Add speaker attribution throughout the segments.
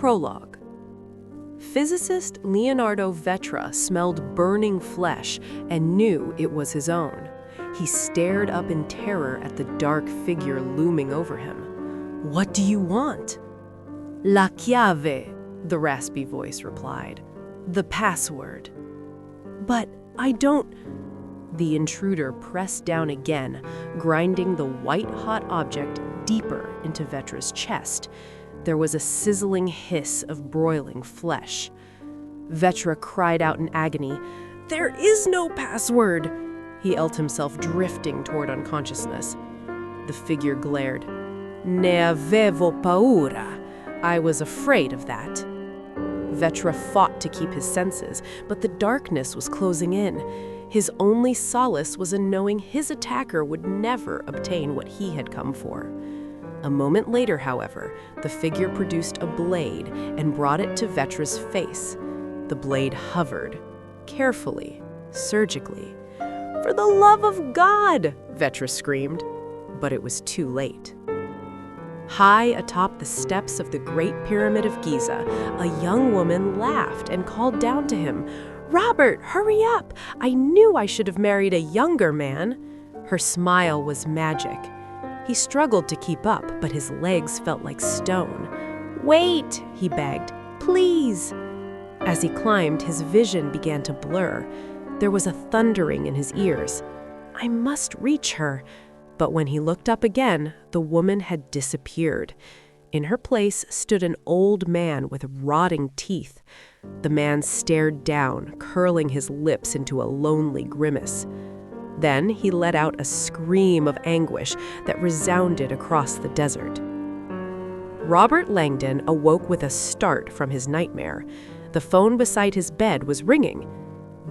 Speaker 1: Prologue. Physicist Leonardo Vetra smelled burning flesh and knew it was his own. He stared up in terror at the dark figure looming over him. "What do you want?" "La chiave," the raspy voice replied. "The password." "But I don't—" The intruder pressed down again, grinding the white-hot object deeper into Vetra's chest. There was a sizzling hiss of broiling flesh. Vetra cried out in agony. "There is no password!" He felt himself drifting toward unconsciousness. The figure glared. "Ne avevo paura. I was afraid of that." Vetra fought to keep his senses, but the darkness was closing in. His only solace was in knowing his attacker would never obtain what he had come for. A moment later, however, the figure produced a blade and brought it to Vetra's face. The blade hovered, carefully, surgically. "For the love of God!" Vetra screamed, but it was too late. High atop the steps of the Great Pyramid of Giza, a young woman laughed and called down to him, "Robert, hurry up! I knew I should have married a younger man." Her smile was magic. He struggled to keep up, but his legs felt like stone. "Wait," he begged, "please." As he climbed, his vision began to blur. There was a thundering in his ears. "I must reach her." But when he looked up again, the woman had disappeared. In her place stood an old man with rotting teeth. The man stared down, curling his lips into a lonely grimace. Then he let out a scream of anguish that resounded across the desert. Robert Langdon awoke with a start from his nightmare. The phone beside his bed was ringing.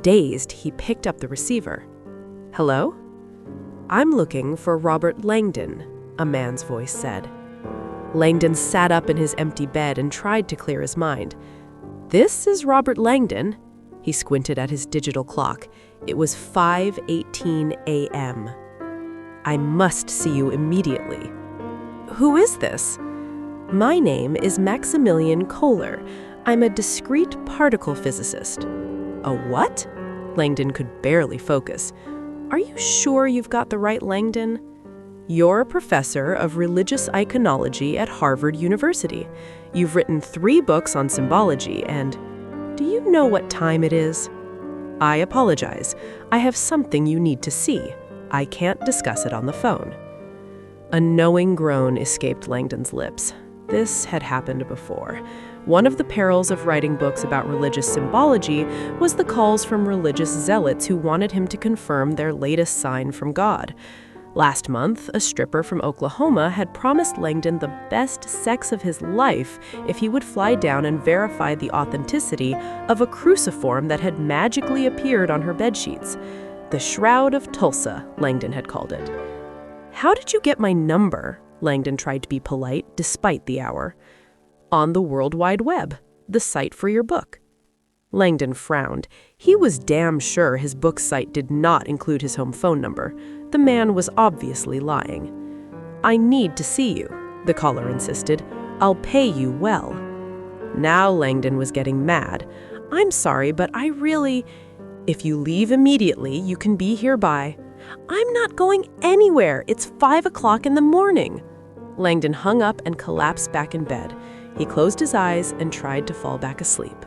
Speaker 1: Dazed, he picked up the receiver. "Hello?" "I'm looking for Robert Langdon," a man's voice said. Langdon sat up in his empty bed and tried to clear his mind. "This is Robert Langdon." He squinted at his digital clock. It was 5:18 a.m. "I must see you immediately." "Who is this?" "My name is Maximilian Kohler. I'm a discrete particle physicist." "A what?" Langdon could barely focus. "Are you sure you've got the right Langdon?" "You're a professor of religious iconology at Harvard University. You've written 3 books on symbology and... Do you know what time it is?" "I apologize. I have something you need to see. I can't discuss it on the phone." A knowing groan escaped Langdon's lips. This had happened before. One of the perils of writing books about religious symbology was the calls from religious zealots who wanted him to confirm their latest sign from God. Last month, a stripper from Oklahoma had promised Langdon the best sex of his life if he would fly down and verify the authenticity of a cruciform that had magically appeared on her bedsheets. The Shroud of Tulsa, Langdon had called it. "How did you get my number?" Langdon tried to be polite, despite the hour. "On the World Wide Web, the site for your book." Langdon frowned. He was damn sure his book site did not include his home phone number. The man was obviously lying. "I need to see you," the caller insisted. "I'll pay you well." Now Langdon was getting mad. "I'm sorry, but I really... If you leave immediately, you can be here by..." "I'm not going anywhere. It's 5 o'clock in the morning." Langdon hung up and collapsed back in bed. He closed his eyes and tried to fall back asleep.